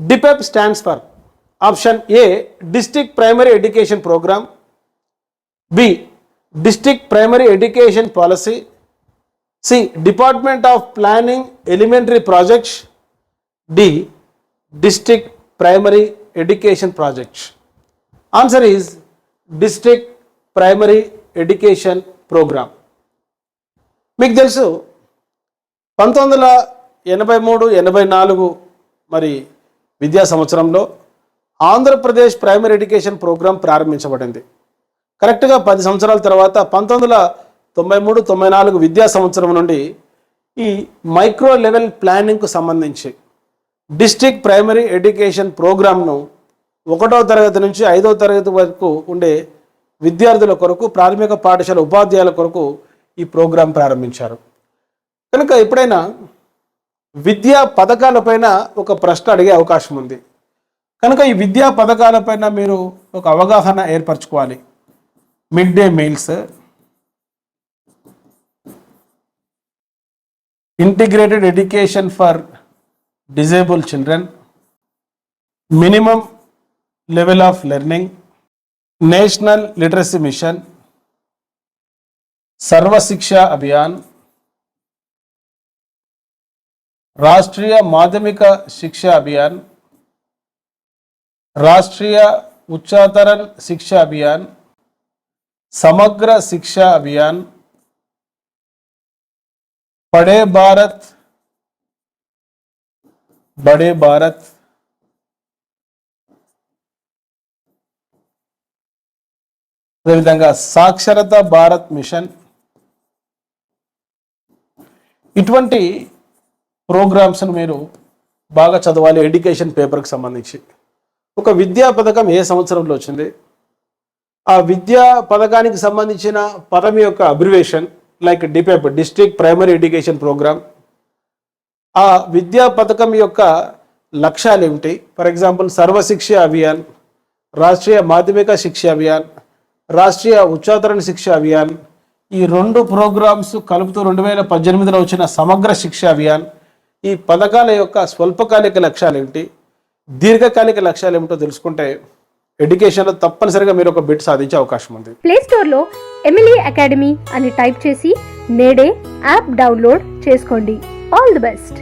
DPEP stands for option A, District Primary Education Program, B, District Primary Education Policy, C, Department of Planning Elementary Projects, D, District Primary Education Projects. Answer is District Primary Education Program. మీకు తెలుసు 1983-84 మరి విద్యా సంవత్సరంలో Andhra Pradesh primary education programme ప్రారంభించబడింది. కరెక్ట్గా 10 సంవత్సరాల తర్వాత 1993-94 విద్యా సంవత్సరం నుండి ఈ మైక్రో లెవెల్ ప్లానింగ్కు సంబంధించి డిస్ట్రిక్ట్ ప్రైమరీ ఎడ్యుకేషన్ ప్రోగ్రామ్ను 1వ తరగతి నుంచి 5వ తరగతి వరకు ఉండే విద్యార్థుల కొరకు, ప్రాథమిక పాఠశాల ఉపాధ్యాయుల కొరకు ఈ ప్రోగ్రాం ప్రారంభించారు. కనుక ఎప్పుడైనా విద్యా పథకాలపైన ఒక ప్రశ్న అడిగే అవకాశం ఉంది. కనుక ఈ విద్యా పథకాలపైన మీరు ఒక అవగాహన ఏర్పరచుకోవాలి. Mid day meals, integrated education for disable children, minimum level of learning, national literacy mission, Sarva Shiksha Abhiyan, Rashtriya Madhyamik Shiksha Abhiyan, Rashtriya ఉच्चतरण शिक्षा अभियान, समग्र शिक्षा अभियान, पढ़े भारत बड़े भारत, అదేవిధంగా సాక్షరత భారత్ మిషన్, ఇటువంటి ప్రోగ్రామ్స్ను మీరు బాగా చదవాలి. ఎడ్యుకేషన్ పేపర్కి సంబంధించి ఒక విద్యా పథకం ఏ సంవత్సరంలో వచ్చింది, ఆ విద్యా పథకానికి సంబంధించిన పదం యొక్క abbreviation like DPEP, district primary education programme, ఆ విద్యా పథకం యొక్క లక్ష్యాలు ఏమిటి. ఫర్ ఎగ్జాంపుల్ సర్వశిక్ష అభియాన్, రాష్ట్రీయ మాధ్యమిక శిక్ష అభియాన్, రాష్ట్రీయ ఉच्चतरण శిక్ష అభియాన్, ఈ 2 ప్రోగ్రామ్స్ కలుపుతూ 2018లో వచ్చిన సమగ్ర శిక్ష అభియాన్. ఈ పథకాల యొక్క స్వల్పకాలిక లక్ష్యాలు ఏమిటి, దీర్ఘకాలిక లక్ష్యాలు ఏమిటో తెలుసుకుంటే ఎడ్యుకేషన్లో తప్పనిసరిగా మీరు ఒక బిట్ సాధించే అవకాశం ఉంది. ప్లే స్టోర్లో ఎమిలీ అకాడమీ అని టైప్ చేసి నేడే యాప్ డౌన్లోడ్ చేసుకోండి. All the best.